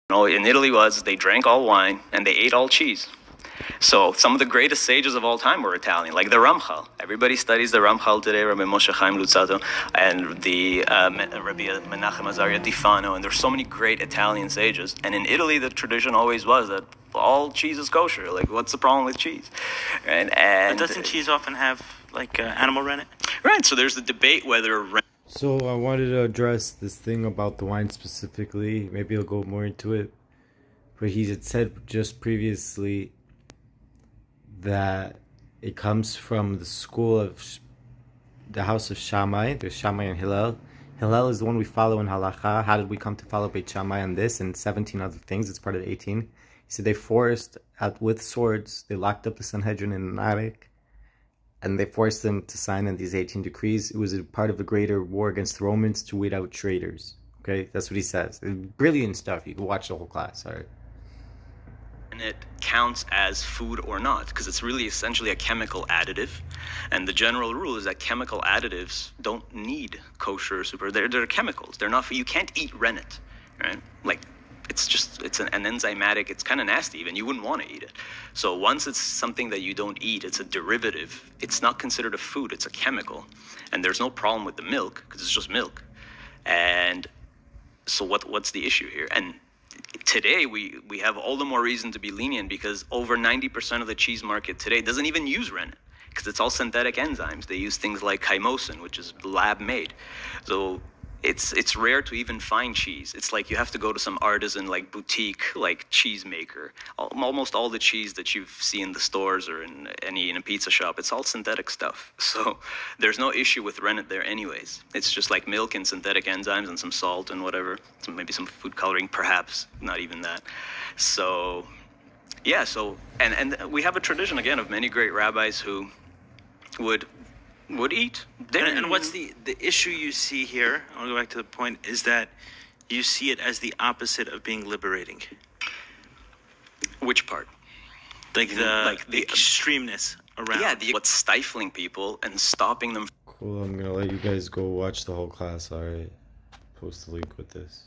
in Italy was they drank all wine and they ate all cheese. So some of the greatest sages of all time were Italian, like the Ramchal. Everybody studies the Ramchal today, Rabbi Moshe Chaim Luzzatto, and the Rabbi Menachem Azaria Di Fano, and there's so many great Italian sages. And in Italy, the tradition always was that all cheese is kosher. Like, what's the problem with cheese? And but doesn't cheese often have like animal rennet? Right. So there's the debate whether. So I wanted to address this thing about the wine specifically. Maybe I'll go more into it. But he had said just previously that it comes from the school of the house of Shammai. There's Shammai and Hillel. Hillel is the one we follow in Halacha. How did we come to follow Beit Shammai on this and 17 other things? It's part of the 18. He said they forced out with swords. They locked up the Sanhedrin in Narek, and they forced them to sign on these 18 decrees. It was a part of a greater war against the Romans to weed out traitors. Okay, that's what he says. Brilliant stuff. You can watch the whole class. All right. And it counts as food or not, because it's really essentially a chemical additive. And the general rule is that chemical additives don't need kosher super. They're chemicals. They're not. You can't eat rennet, right? Like, it's an enzymatic. It's kind of nasty. Even you wouldn't want to eat it. So once it's something that you don't eat, it's a derivative. It's not considered a food. It's a chemical, and there's no problem with the milk because it's just milk. And so what's the issue here? And today we have all the more reason to be lenient because over 90% of the cheese market today doesn't even use rennet because it's all synthetic enzymes. They use things like chymosin, which is lab made. So it's rare to even find cheese. It's like you have to go to some artisan like boutique like cheese maker. Almost all the cheese that you see in the stores or in a pizza shop, it's all synthetic stuff. So there's no issue with rennet there anyways. It's just like milk and synthetic enzymes and some salt and whatever. So maybe some food coloring, perhaps, not even that. So yeah, and we have a tradition again of many great rabbis who would eat. And what's the issue you see here, I want to go back to the point, is that you see it as the opposite of being liberating. Which part? Like the extremeness around. Yeah, what's stifling people and stopping them. Cool, I'm going to let you guys go watch the whole class, alright? Post the link with this.